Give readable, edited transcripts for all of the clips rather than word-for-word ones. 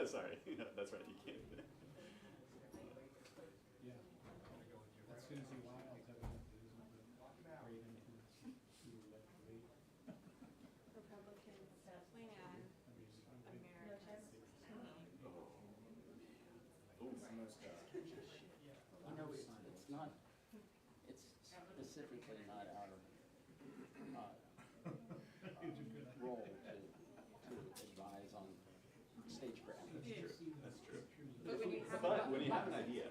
Sorry, that's right, you can't. Yeah. That's Susie Wiles, evidently, isn't it? Right into late. Republicans plan America's You know, it's not, it's specifically not our role to advise on stagecraft. That's true. But when you have But when you have an idea,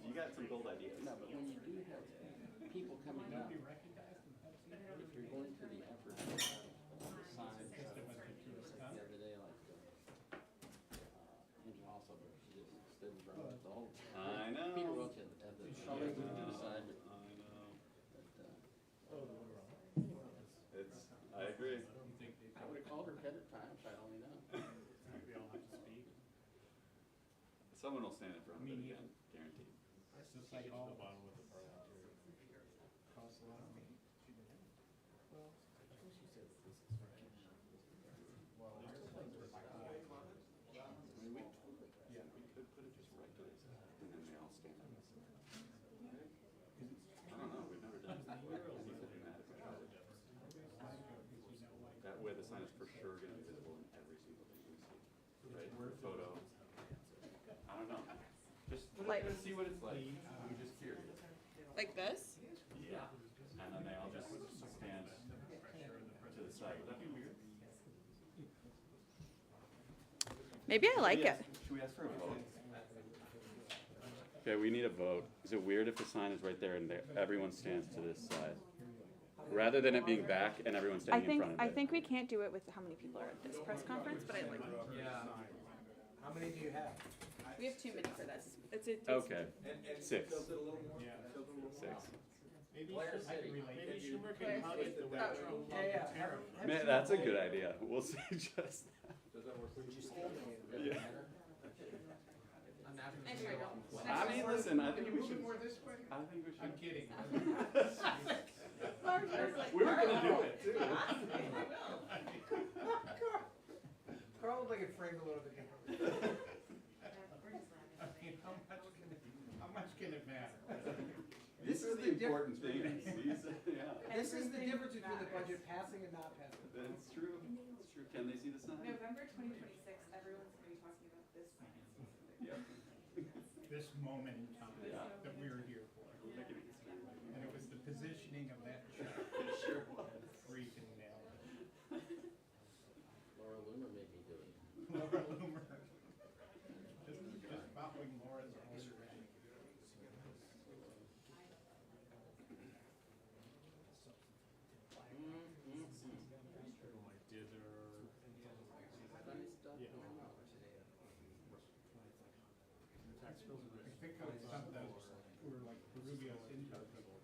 you got some gold ideas. No, but when you do have people coming up, if you're going to the effort of signs, just the other day, like Angel also stood in front of the whole. I know. Peter Welch had the side, but I know. I agree. I would have called her Petter time if I'd only known. We all have to speak. Someone will stand in front of it again, guaranteed. It's just like all the bottom with the parliamentary. Costs a lot of money. Yeah, we could put it just right there, and then they all stand up. I don't know, we've never done it before. That way the sign is for sure going to be visible in every single thing we see, right? Photo. I don't know. Just put it there and see what it's like. I'm just curious. like this. Yeah. And then they all just stand to the side. Would that be weird? Maybe I like it. Should we ask for a vote? Okay, we need a vote. Is it weird if the sign is right there and everyone stands to this side? Rather than it being back and everyone standing in front of it. I think we can't do it with how many people are at this press conference, but I like it. Yeah. How many do you have? We have too many for this. It's Okay, And 6. tilt it a little more? Yeah. Tilt it a little 6. more. Maybe Blair City. maybe Schumer Blair can City. the way Yeah, Trump yeah. the tariff. Man, that's a good idea. We'll suggest that. Does that work? Would you say? Yeah. Anyway, I mean, listen, I think we should. More this way? I think we should. I'm kidding. We were gonna do it too. Carl would like it framed a little bit differently. I mean, how much can it matter? These are the important things. These, yeah. This is the difference between the budget passing and not passing. That's true. It's true. Can they see the sign? November 2026, everyone's going to be talking about this sign. Yeah. This moment in time Yeah. that we were here for. We're making it history. And it was the positioning of that chart. It sure was. Freaking nailed it. Laura Loomer made me do it. Laura Loomer. Just following Laura's order. Funny stuff. Yeah. I think of some of those who were like Rubio's intern people.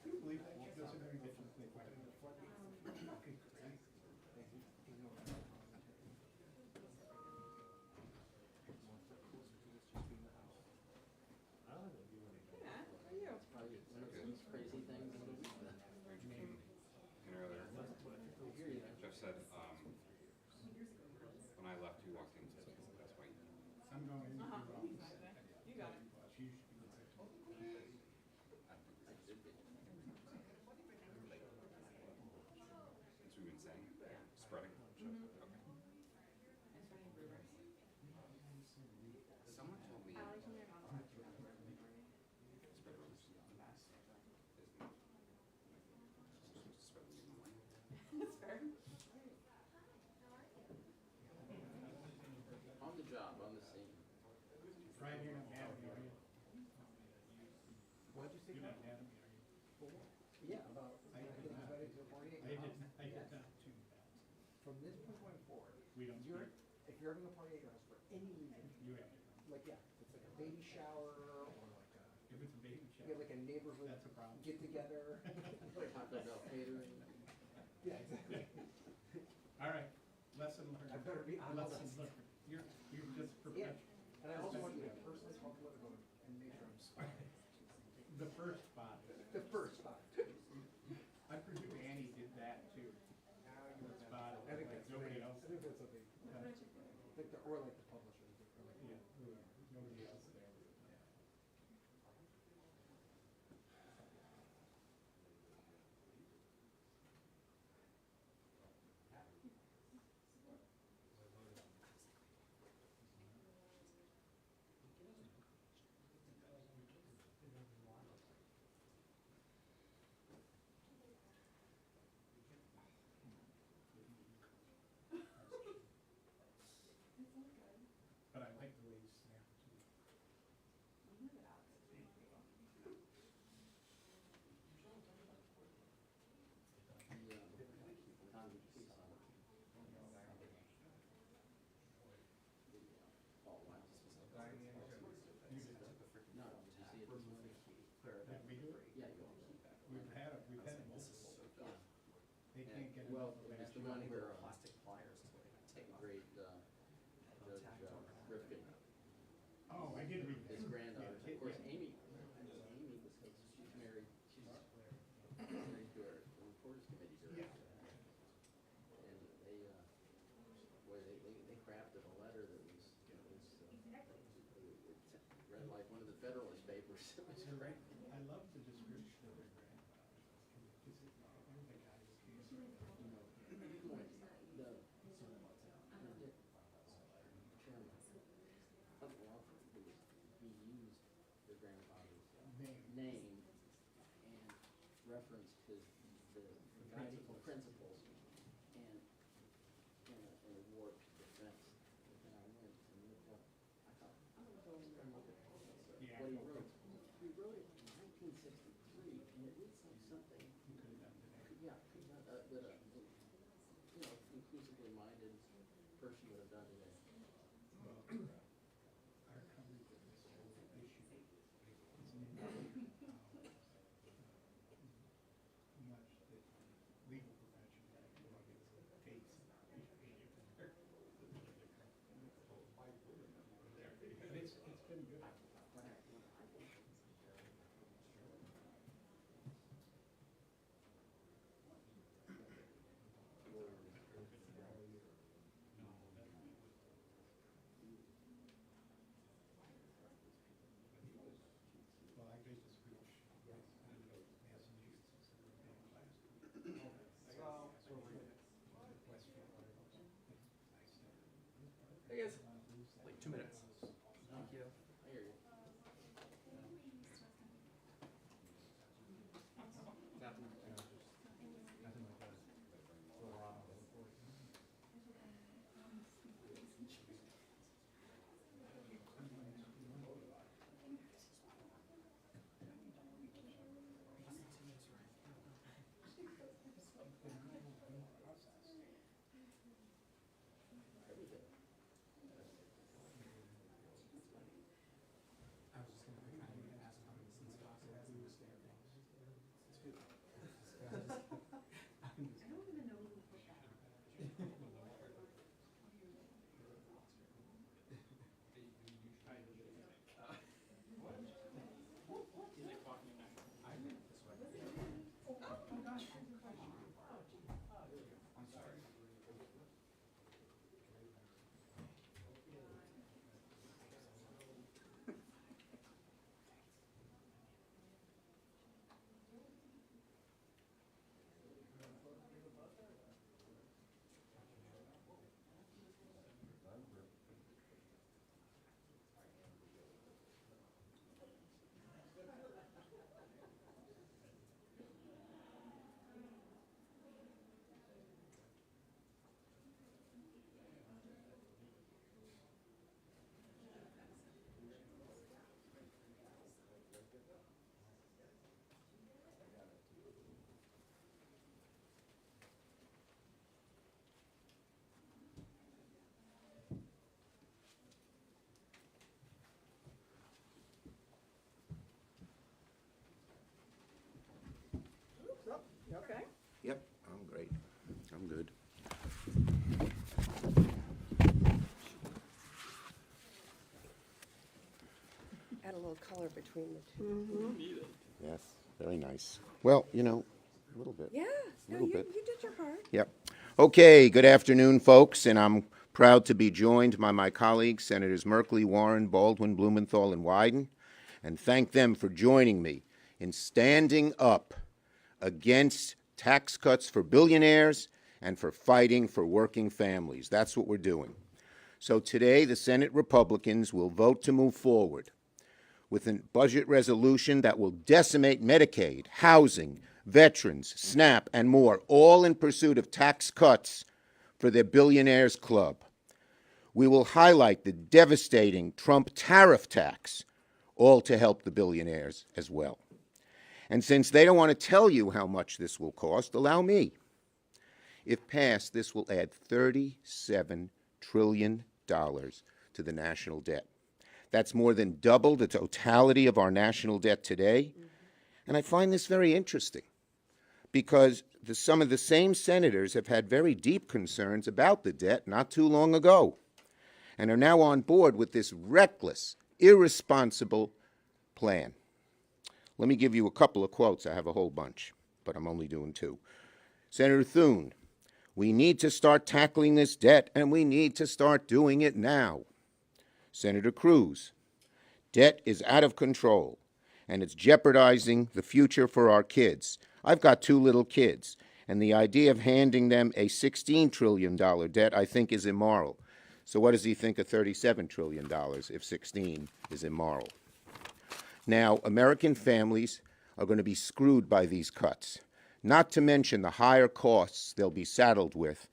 Can you believe that? Those are very different things. Fucking crazy. Probably one of these crazy things. Earlier, Jeff said, when I left, you walked in and said, that's why you. I'm going into your office. You got it. You should be Since we've been saying, spreading. Okay. Someone told me. Spread rumors. Spread the rumor. That's fair. On the job, on the scene. right here in Academy, are you? What'd you say? You're not Academy, are you? Yeah, about, I did getting not. invited to a party. I did not too bad. From this point going forward, We don't you're, speak. if you're having a party at your house for any reason, You have to. like, yeah, it's like a baby shower or like a, If it's a baby you shower, get like a neighborhood that's a problem. get together. Taco Bell catering. Yeah, exactly. All right, lesson learned. I better be on the Lesson list. learned. You're just Yeah, professional. and I also want you to personally talk to it and make sure I'm smart. The first spot. The first spot. I presume Annie did that too. Spot, I think like that's nobody very, else. I think that's Or like the publishers. Yeah, nobody else there. But I like the way you snap to it. We've had it multiple. They can't get Well, enough of it's that. the one where Plastic pliers to take off. great Judge Rifkin, Oh, I did read that. his granddaughter, Yeah, of course, yeah. Amy, because she's married to our Reporters Committee director. And they crafted a letter that was read like one of the Federalist Papers. It was You're great. right. I love the description of their grandfather. Because you're the guy who's case. Chairman of the law firm, he used their grandfather's name and referenced the guiding principles and in a warped defense. And then I went and looked up, I thought, I'm gonna go in there and look at what he wrote. He wrote it in 1963, and it did say something. You could have done today. Yeah, that a inclusively minded person would have done today. Well, our coverage of this whole issue is amazing how much the legal profession takes. But it's been good. Well, I did this speech in Massachusetts in class. Westfield. Hey guys. Like 2 minutes. Thank you. I hear you. I was just gonna kind of ask how many since possible we were standing. I'm sorry. You okay? Yep, I'm great. I'm good. Add a little color between the two. Yes, very nice. Well, you know, a little bit. Yeah, no, Little you bit. did your part. Yep. Okay, good afternoon, folks, and I'm Proud to be joined by my colleagues, Senators Merkley, Warren, Baldwin, Blumenthal, and Wyden, and thank them for joining me in standing up against tax cuts for billionaires and for fighting for working families. That's what we're doing. So today, the Senate Republicans will vote to move forward with a budget resolution that will decimate Medicaid, housing, veterans, SNAP, and more, all in pursuit of tax cuts for their billionaires club. We will highlight the devastating Trump tariff tax, all to help the billionaires as well. And since they don't want to tell you how much this will cost, allow me. If passed, this will add $37 trillion to the national debt. That's more than double the totality of our national debt today. And I find this very interesting because some of the same senators have had very deep concerns about the debt not too long ago and are now on board with this reckless, irresponsible plan. Let me give you a couple of quotes. I have a whole bunch, but I'm only doing two. Senator Thune, we need to start tackling this debt, and we need to start doing it now. Senator Cruz, debt is out of control, and it's jeopardizing the future for our kids. I've got 2 little kids, and the idea of handing them a $16 trillion debt I think is immoral. So what does he think of $37 trillion if 16 is immoral? Now, American families are going to be screwed by these cuts, not to mention the higher costs they'll be saddled with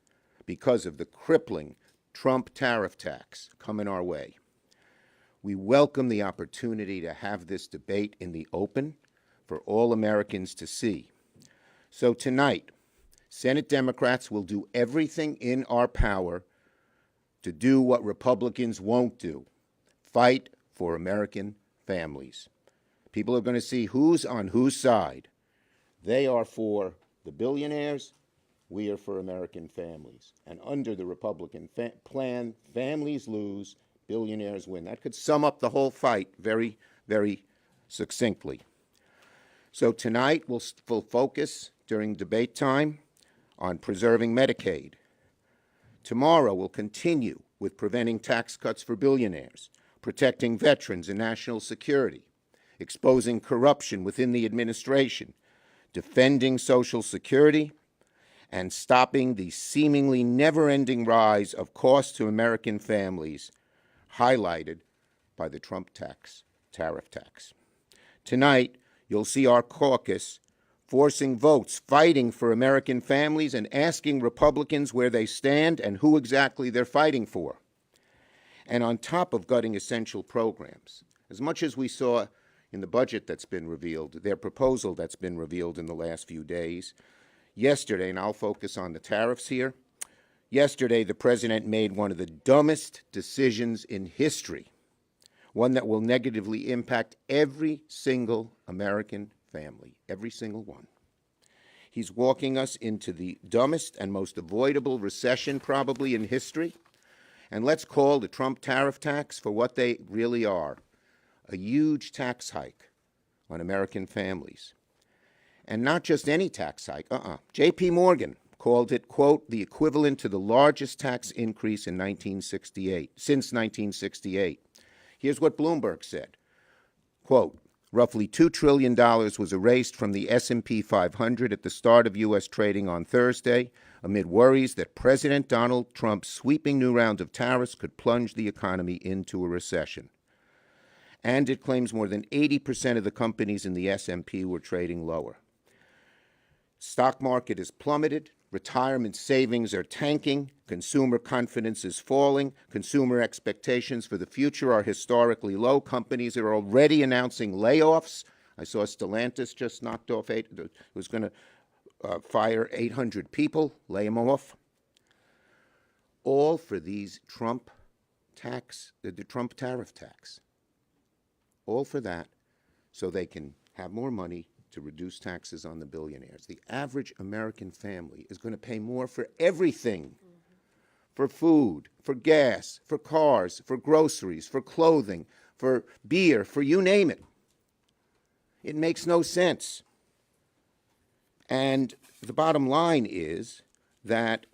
because of the crippling Trump tariff tax coming our way. We welcome the opportunity to have this debate in the open for all Americans to see. So tonight, Senate Democrats will do everything in our power to do what Republicans won't do, fight for American families. People are going to see who's on whose side. They are for the billionaires. We are for American families. And under the Republican plan, families lose, billionaires win. That could sum up the whole fight very, very succinctly. So tonight we'll focus during debate time on preserving Medicaid. Tomorrow we'll continue with preventing tax cuts for billionaires, protecting veterans and national security, exposing corruption within the administration, defending Social Security, and stopping the seemingly never-ending rise of costs to American families, highlighted by the Trump tariff tax. Tonight, you'll see our caucus forcing votes, fighting for American families, and asking Republicans where they stand and who exactly they're fighting for. And on top of gutting essential programs, as much as we saw in the budget that's been revealed, their proposal that's been revealed in the last few days, yesterday, and I'll focus on the tariffs here, yesterday the president made one of the dumbest decisions in history, one that will negatively impact every single American family, every single one. He's walking us into the dumbest and most avoidable recession probably in history. And let's call the Trump tariff tax for what they really are, a huge tax hike on American families. And not just any tax hike, J.P. Morgan called it, quote, the equivalent to the largest tax increase in since 1968. Here's what Bloomberg said, quote, roughly $2 trillion was erased from the S&P 500 at the start of U.S. trading on Thursday, amid worries that President Donald Trump's sweeping new round of tariffs could plunge the economy into a recession. And it claims more than 80% of the companies in the S&P were trading lower. Stock market is plummeted, retirement savings are tanking, consumer confidence is falling, consumer expectations for the future are historically low, companies are already announcing layoffs. I saw Stellantis just knocked off was going to fire 800 people, lay them off. All for these Trump the Trump tariff tax. All for that so they can have more money to reduce taxes on the billionaires. The average American family is going to pay more for everything, for food, for gas, for cars, for groceries, for clothing, for beer, for you name it. It makes no sense. And the bottom line is that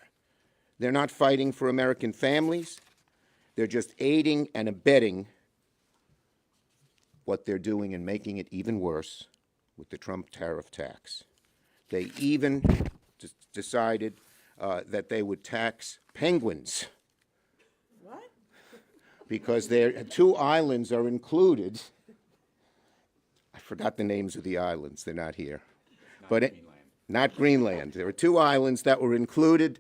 They're not fighting for American families. They're just aiding and abetting what they're doing and making it even worse with the Trump tariff tax. They even decided that they would tax penguins. What? Because their 2 islands are included. I forgot the names of the islands. They're not here. Not Greenland. There are 2 islands that were included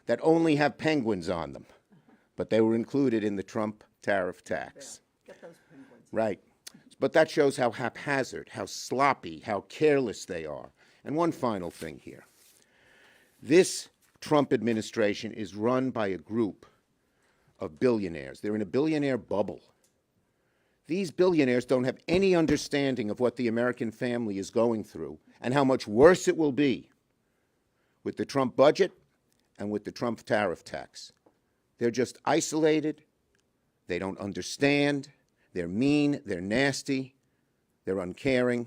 that only have penguins on them, but they were included in the Trump tariff tax. Get those penguins. Right. But that shows how haphazard, how sloppy, how careless they are. And one final thing here. This Trump administration is run by a group of billionaires. They're in a billionaire bubble. These billionaires don't have any understanding of what the American family is going through and how much worse it will be with the Trump budget and with the Trump tariff tax. They're just isolated. They don't understand. They're mean. They're nasty. They're uncaring.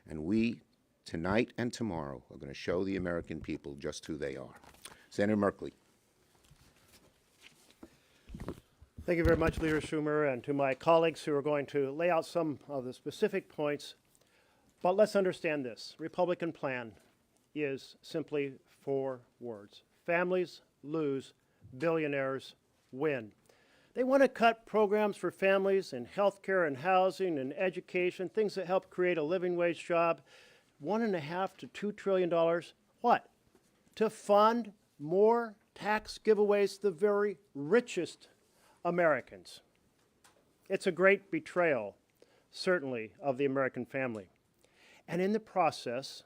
And we, tonight and tomorrow, are going to show the American people just who they are. Senator Merkley. Thank you very much, Leader Schumer, and to my colleagues who are going to lay out some of the specific points. But let's understand this. Republican plan is simply 4 words. Families lose, billionaires win. They want to cut programs for families in health care and housing and education, things that help create a living wage job. $1.5 to $2 trillion. What? To fund more tax giveaways to the very richest Americans. It's a great betrayal, certainly, of the American family. And in the process,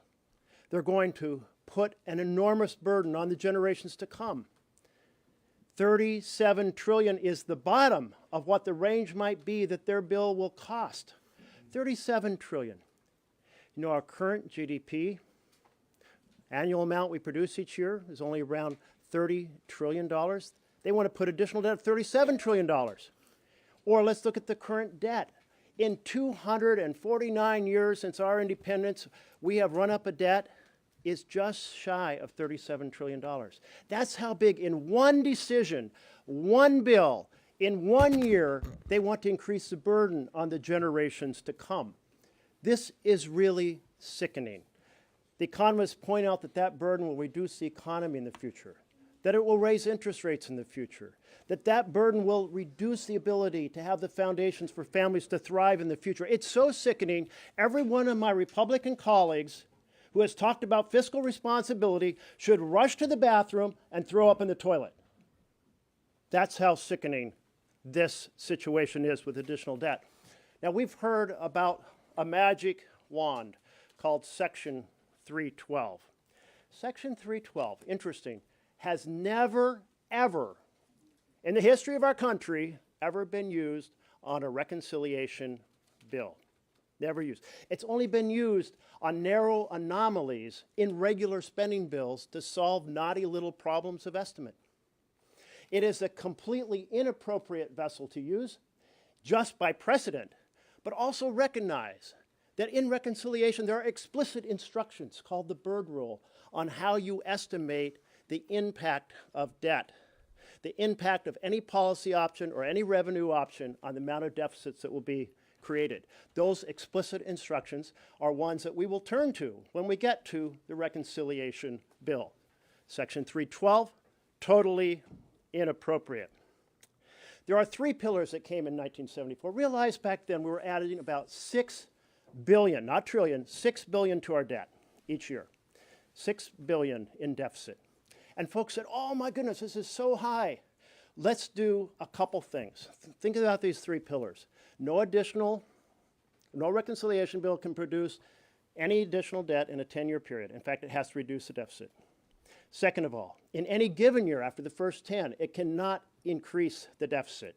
they're going to put an enormous burden on the generations to come. $37 trillion is the bottom of what the range might be that their bill will cost. $37 trillion. You know, our current GDP, annual amount we produce each year, is only around $30 trillion. They want to put additional debt of $37 trillion. Or let's look at the current debt. In 249 years since our independence, we have run up a debt is just shy of $37 trillion. That's how big, in one decision, one bill, in 1 year, they want to increase the burden on the generations to come. This is really sickening. The economists point out that that burden will reduce the economy in the future, that it will raise interest rates in the future, that that burden will reduce the ability to have the foundations for families to thrive in the future. It's so sickening. Every one of my Republican colleagues who has talked about fiscal responsibility should rush to the bathroom and throw up in the toilet. That's how sickening this situation is with additional debt. Now, we've heard about a magic wand called Section 312. Section 312, interesting, has never, ever, in the history of our country, ever been used on a reconciliation bill. Never used. It's only been used on narrow anomalies in regular spending bills to solve naughty little problems of estimate. It is a completely inappropriate vessel to use just by precedent, but also recognize that in reconciliation there are explicit instructions called the Byrd Rule on how you estimate the impact of debt, the impact of any policy option or any revenue option on the amount of deficits that will be created. Those explicit instructions are ones that we will turn to when we get to the reconciliation bill. Section 312, totally inappropriate. There are 3 pillars that came in 1974. Realize back then we were adding about 6 billion, not trillion, 6 billion to our debt each year. 6 billion in deficit. And folks said, oh my goodness, this is so high. Let's do a couple things. Think about these 3 pillars. No reconciliation bill can produce any additional debt in a 10-year period. In fact, it has to reduce the deficit. Second of all, in any given year after the first 10, it cannot increase the deficit.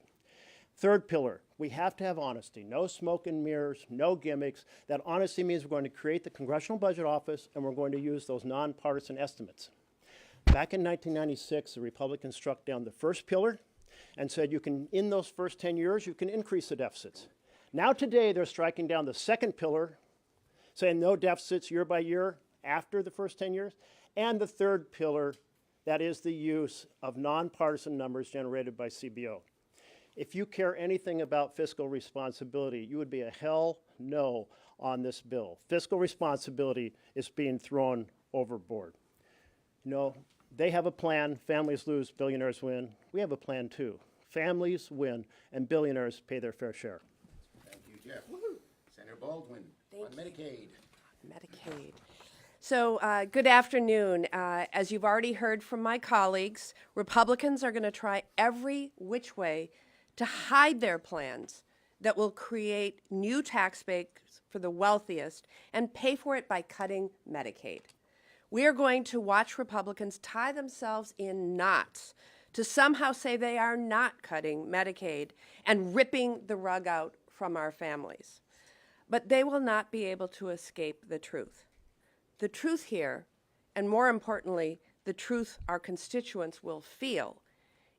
Third pillar, we have to have honesty. No smoke and mirrors, no gimmicks. That honesty means we're going to create the Congressional Budget Office and we're going to use those nonpartisan estimates. Back in 1996, the Republicans struck down the first pillar and said you can, in those first 10 years, you can increase the deficits. Now today, they're striking down the second pillar, saying no deficits year by year after the first 10 years, and the third pillar, That is the use of nonpartisan numbers generated by CBO. If you care anything about fiscal responsibility, you would be a hell no on this bill. Fiscal responsibility is being thrown overboard. You know, they have a plan, families lose, billionaires win. We have a plan too. Families win and billionaires pay their fair share. Thank you, Jeff. Senator Baldwin on Medicaid. Medicaid. So, good afternoon. As you've already heard from my colleagues, Republicans are going to try every which way to hide their plans that will create new tax base for the wealthiest and pay for it by cutting Medicaid. We are going to watch Republicans tie themselves in knots to somehow say they are not cutting Medicaid and ripping the rug out from our families. But they will not be able to escape the truth. The truth here, and more importantly, the truth our constituents will feel,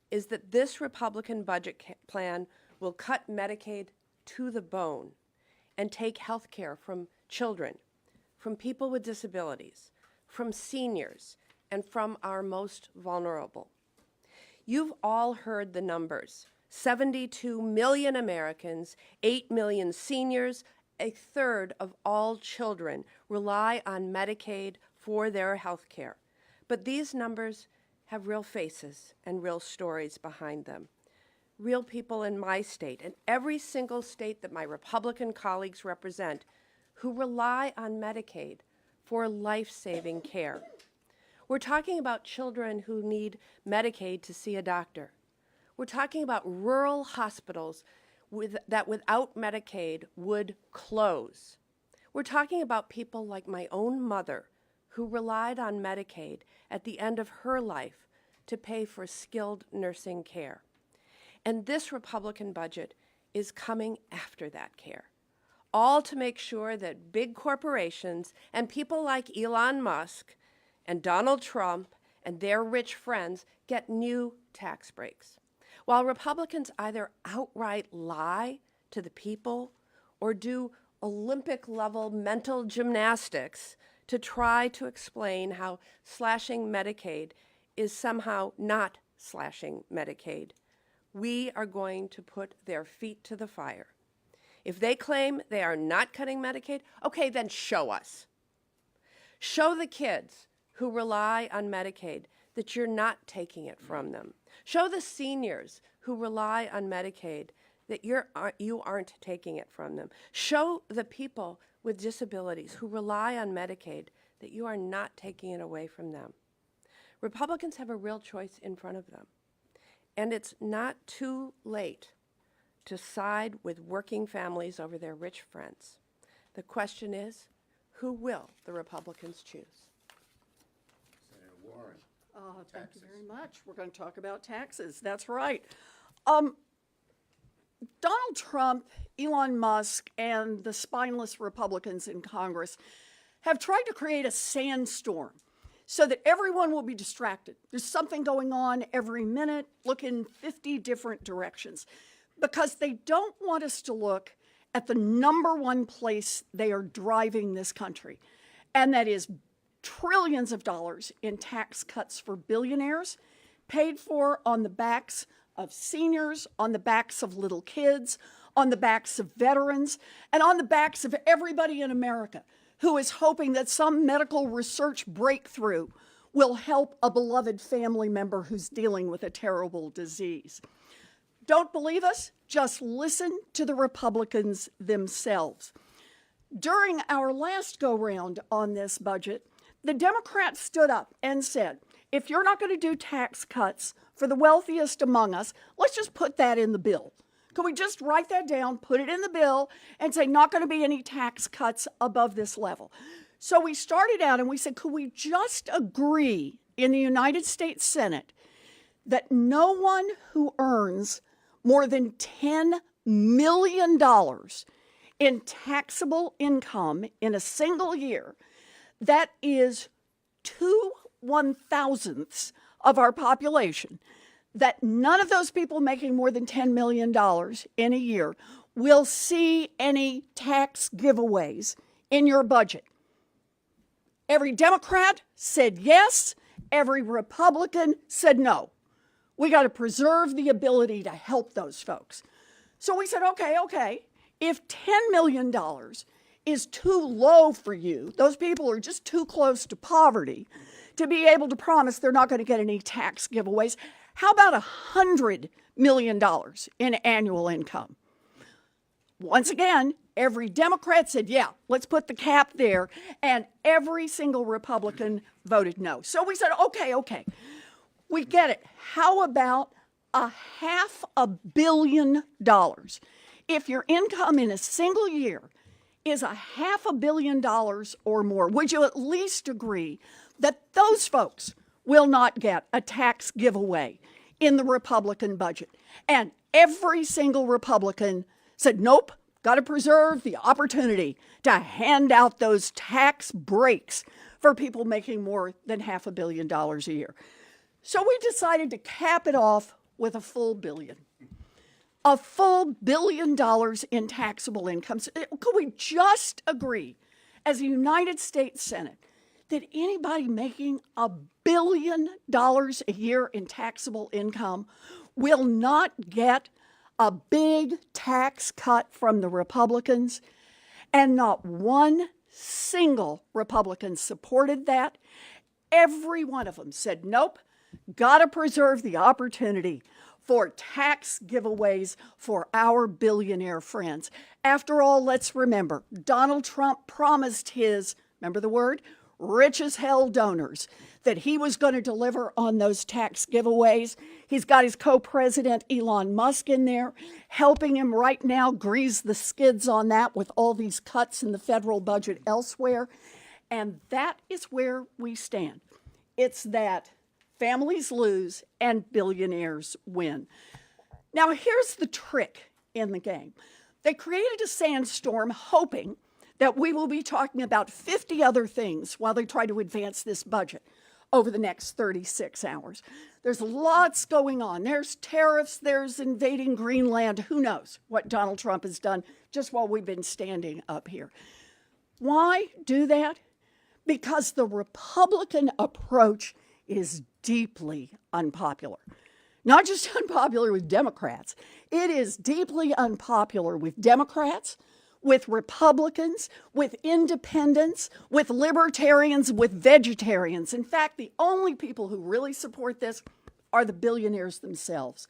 is that this Republican budget plan will cut Medicaid to the bone and take health care from children, from people with disabilities, from seniors, and from our most vulnerable. You've all heard the numbers. 72 million Americans, 8 million seniors, a third of all children rely on Medicaid for their health care. But these numbers have real faces and real stories behind them. Real people in my state and every single state that my Republican colleagues represent who rely on Medicaid for life-saving care. We're talking about children who need Medicaid to see a doctor. We're talking about rural hospitals that without Medicaid would close. We're talking about people like my own mother who relied on Medicaid at the end of her life to pay for skilled nursing care. And this Republican budget is coming after that care, all to make sure that big corporations and people like Elon Musk and Donald Trump and their rich friends get new tax breaks, while Republicans either outright lie to the people or do Olympic-level mental gymnastics to try to explain how slashing Medicaid is somehow not slashing Medicaid. We are going to put their feet to the fire. If they claim they are not cutting Medicaid, okay, then show us. Show the kids who rely on Medicaid that you're not taking it from them. Show the seniors who rely on Medicaid that you aren't taking it from them. Show the people with disabilities who rely on Medicaid that you are not taking it away from them. Republicans have a real choice in front of them. And it's not too late to side with working families over their rich friends. The question is, who will the Republicans choose? Senator Warren. Thank you very much. We're going to talk about taxes. That's right. Donald Trump, Elon Musk, and the spineless Republicans in Congress have tried to create a sandstorm so that everyone will be distracted. There's something going on every minute, look in 50 different directions, because they don't want us to look at the number one place they are driving this country, and that is trillions of dollars in tax cuts for billionaires, paid for on the backs of seniors, on the backs of little kids, on the backs of veterans, and on the backs of everybody in America who is hoping that some medical research breakthrough will help a beloved family member who's dealing with a terrible disease. Don't believe us? Just listen to the Republicans themselves. During our last go-round on this budget, the Democrats stood up and said, if you're not going to do tax cuts for the wealthiest among us, let's just put that in the bill. Could we just write that down, put it in the bill, and say not going to be any tax cuts above this level? So we started out and we said, could we just agree in the United States Senate that no one who earns more than $10 million in taxable income in a single year, that is 2/1000ths of our population, that none of those people making more than $10 million in a year will see any tax giveaways in your budget? Every Democrat said yes. Every Republican said no. We got to preserve the ability to help those folks. So we said, okay, if $10 million is too low for you, those people are just too close to poverty to be able to promise they're not going to get any tax giveaways, how about $100 million in annual income? Once again, every Democrat said, yeah, let's put the cap there, and every single Republican voted no. So we said, okay, we get it. How about $500 million? If your income in a single year is $500 million or more, would you at least agree that those folks will not get a tax giveaway in the Republican budget? And every single Republican said, nope, got to preserve the opportunity to hand out those tax breaks for people making more than $500 million a year. So we decided to cap it off with a full billion. A full $1 billion in taxable incomes. Could we just agree as a United States Senate that anybody making $1 billion a year in taxable income will not get a big tax cut from the Republicans? And not one single Republican supported that. Every one of them said, nope, got to preserve the opportunity for tax giveaways for our billionaire friends. After all, let's remember, Donald Trump promised his, remember the word, rich as hell donors, that he was going to deliver on those tax giveaways. He's got his co-president Elon Musk in there, helping him right now grease the skids on that with all these cuts in the federal budget elsewhere. And that is where we stand. It's that families lose and billionaires win. Now, here's the trick in the game. They created a sandstorm hoping that we will be talking about 50 other things while they try to advance this budget over the next 36 hours. There's lots going on. There's tariffs, there's invading Greenland. Who knows what Donald Trump has done just while we've been standing up here. Why do that? Because the Republican approach is deeply unpopular. Not just unpopular with Democrats. It is deeply unpopular with Democrats, with Republicans, with independents, with libertarians, with vegetarians. In fact, the only people who really support this are the billionaires themselves.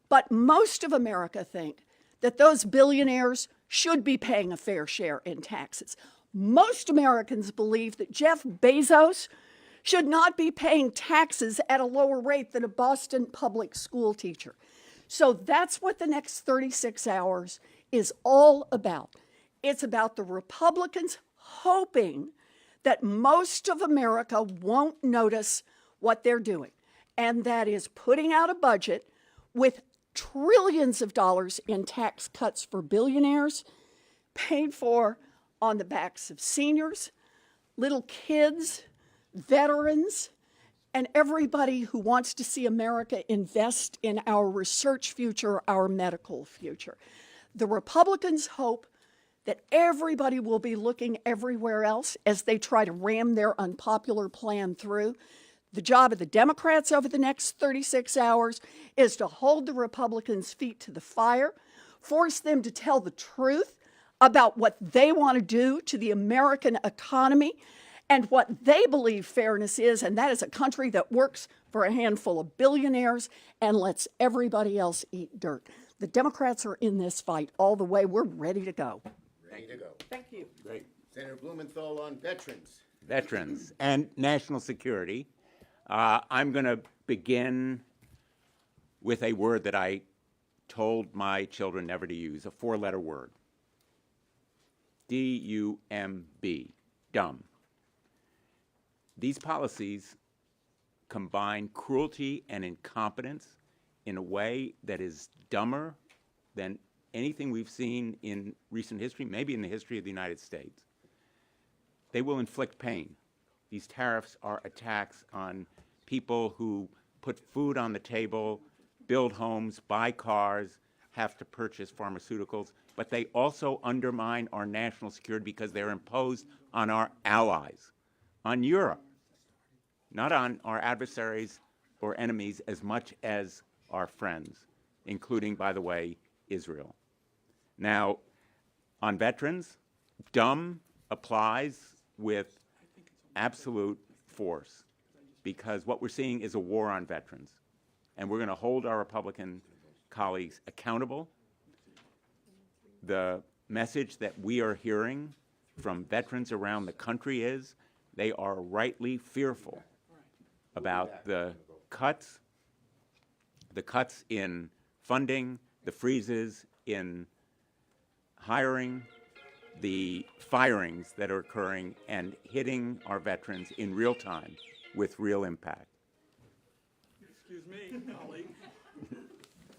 But most of America think that those billionaires should be paying a fair share in taxes. Most Americans believe that Jeff Bezos should not be paying taxes at a lower rate than a Boston public school teacher. So that's what the next 36 hours is all about. It's about the Republicans hoping that most of America won't notice what they're doing, and that is putting out a budget with trillions of dollars in tax cuts for billionaires, paid for on the backs of seniors, little kids, veterans, and everybody who wants to see America invest in our research future, our medical future. The Republicans hope that everybody will be looking everywhere else as they try to ram their unpopular plan through. The job of the Democrats over the next 36 hours is to hold the Republicans' feet to the fire, force them to tell the truth about what they want to do to the American economy and what they believe fairness is, and that is a country that works for a handful of billionaires and lets everybody else eat dirt. The Democrats are in this fight all the way. We're ready to go. Ready to go. Thank you. Great. Senator Blumenthal on veterans. Veterans and national security. I'm going to begin with a word that I told my children never to use, a four-letter word. D-U-M-B, dumb. These policies combine cruelty and incompetence in a way that is dumber than anything we've seen in recent history, maybe in the history of the United States. They will inflict pain. These tariffs are attacks on people who put food on the table, build homes, buy cars, have to purchase pharmaceuticals, but they also undermine our national security because they're imposed on our allies, on Europe. not on our adversaries or enemies as much as our friends, including, by the way, Israel. Now, on veterans, dumb applies with absolute force, because what we're seeing is a war on veterans. And we're going to hold our Republican colleagues accountable. The message that we are hearing from veterans around the country is they are rightly fearful about the cuts in funding, the freezes in hiring, the firings that are occurring and hitting our veterans in real time with real impact. Excuse me, colleague.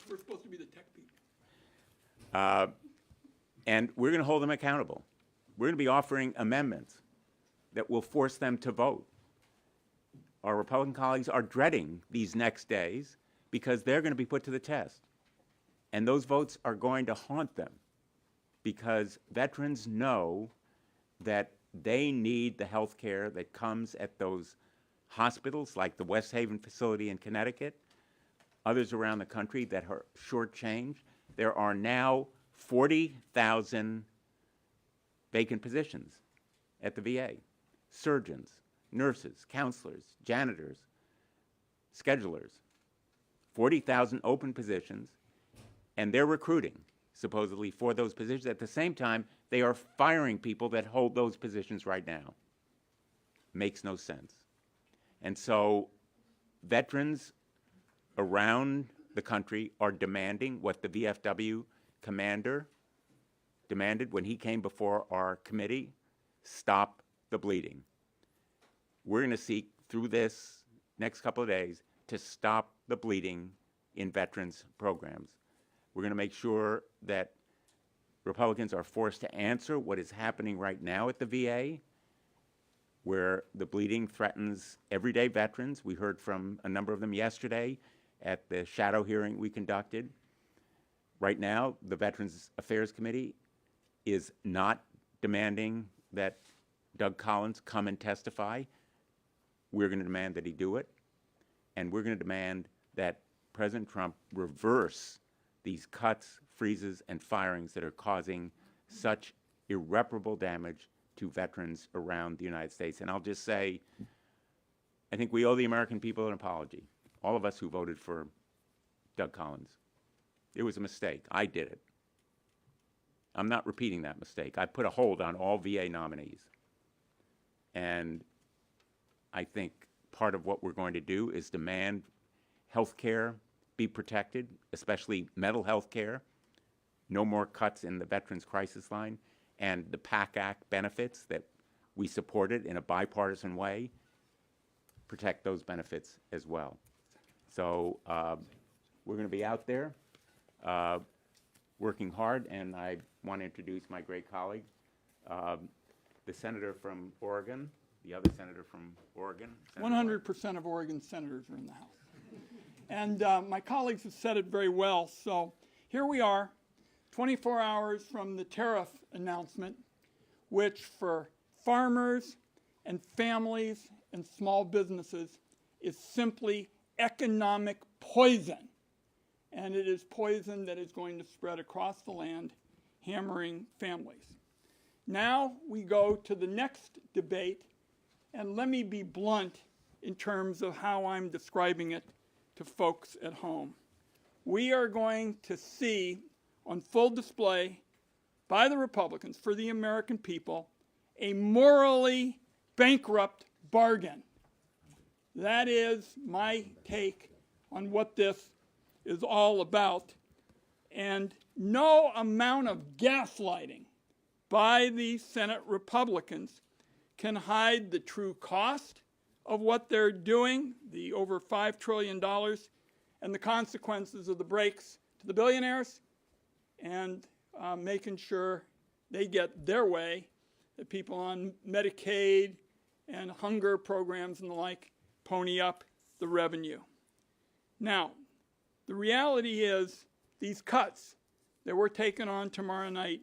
We're supposed to be the tech people. And we're going to hold them accountable. We're going to be offering amendments that will force them to vote. Our Republican colleagues are dreading these next days because they're going to be put to the test. And those votes are going to haunt them because veterans know that they need the health care that comes at those hospitals like the West Haven facility in Connecticut, others around the country that are shortchanged. There are now 40,000 vacant positions at the VA. Surgeons, nurses, counselors, janitors, schedulers. 40,000 open positions, and they're recruiting, supposedly, for those positions. At the same time, they are firing people that hold those positions right now. Makes no sense. And so veterans around the country are demanding what the VFW commander demanded when he came before our committee: stop the bleeding. We're going to seek through this next couple of days to stop the bleeding in veterans programs. We're going to make sure that Republicans are forced to answer what is happening right now at the VA, where the bleeding threatens everyday veterans. We heard from a number of them yesterday at the shadow hearing we conducted. Right now, the Veterans Affairs Committee is not demanding that Doug Collins come and testify. We're going to demand that he do it. And we're going to demand that President Trump reverse these cuts, freezes, and firings that are causing such irreparable damage to veterans around the United States. And I'll just say, I think we owe the American people an apology, all of us who voted for Doug Collins. It was a mistake. I did it. I'm not repeating that mistake. I put a hold on all VA nominees. And I think part of what we're going to do is demand health care be protected, especially mental health care, no more cuts in the Veterans Crisis Line, and the PAC Act benefits that we supported in a bipartisan way, protect those benefits as well. So we're going to be out there working hard, and I want to introduce my great colleague, the senator from Oregon, the other senator from Oregon. 100% of Oregon senators are in the House. And my colleagues have said it very well. So here we are, 24 hours from the tariff announcement, which for farmers and families and small businesses is simply economic poison. And it is poison that is going to spread across the land, hammering families. Now we go to the next debate, and let me be blunt in terms of how I'm describing it to folks at home. We are going to see on full display by the Republicans for the American people a morally bankrupt bargain. That is my take on what this is all about. And no amount of gaslighting by the Senate Republicans can hide the true cost of what they're doing, the over $5 trillion, and the consequences of the breaks to the billionaires, and making sure they get their way, that people on Medicaid and hunger programs and the like pony up the revenue. Now, the reality is these cuts that we're taking on tomorrow night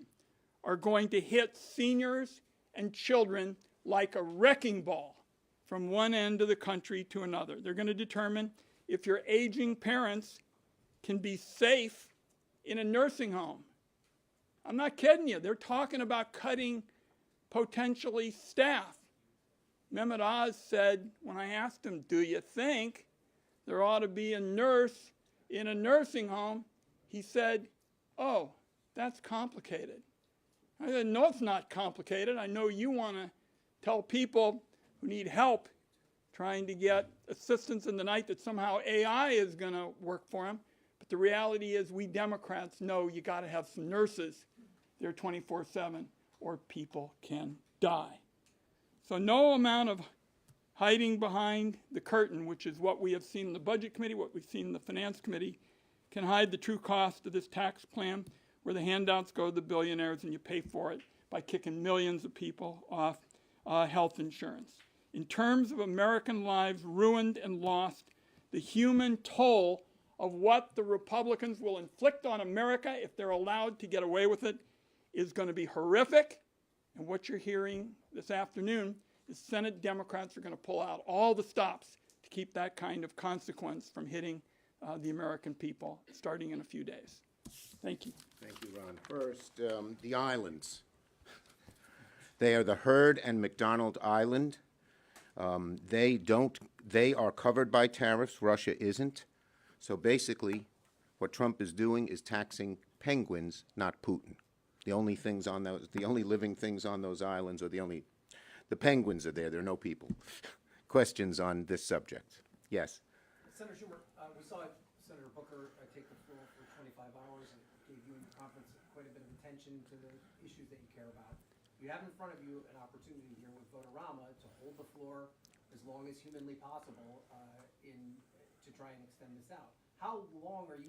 are going to hit seniors and children like a wrecking ball from one end of the country to another. They're going to determine if your aging parents can be safe in a nursing home. I'm not kidding you. They're talking about cutting potentially staff. Mehmet Oz said, when I asked him, do you think there ought to be a nurse in a nursing home? He said, oh, that's complicated. I said, no, it's not complicated. I know you want to tell people who need help trying to get assistance in the night that somehow AI is going to work for them. But the reality is we Democrats know you got to have some nurses there 24/7 or people can die. So no amount of hiding behind the curtain, which is what we have seen in the Budget Committee, what we've seen in the Finance Committee, can hide the true cost of this tax plan where the handouts go to the billionaires and you pay for it by kicking millions of people off health insurance. In terms of American lives ruined and lost, the human toll of what the Republicans will inflict on America if they're allowed to get away with it is going to be horrific. And what you're hearing this afternoon is Senate Democrats are going to pull out all the stops to keep that kind of consequence from hitting the American people starting in a few days. Thank you. Thank you, Ron. First, the islands. They are the Heard and McDonald Island. They are covered by tariffs. Russia isn't. So basically, what Trump is doing is taxing penguins, not Putin. The only living things on those islands are the penguins are there. There are no people. Questions on this subject? Yes. Senator Schumer, we saw Senator Booker take the floor for 25 hours and gave you in the conference quite a bit of attention to the issues that you care about. You have in front of you an opportunity here with Votorama to hold the floor as long as humanly possible to try and extend this out. How long are you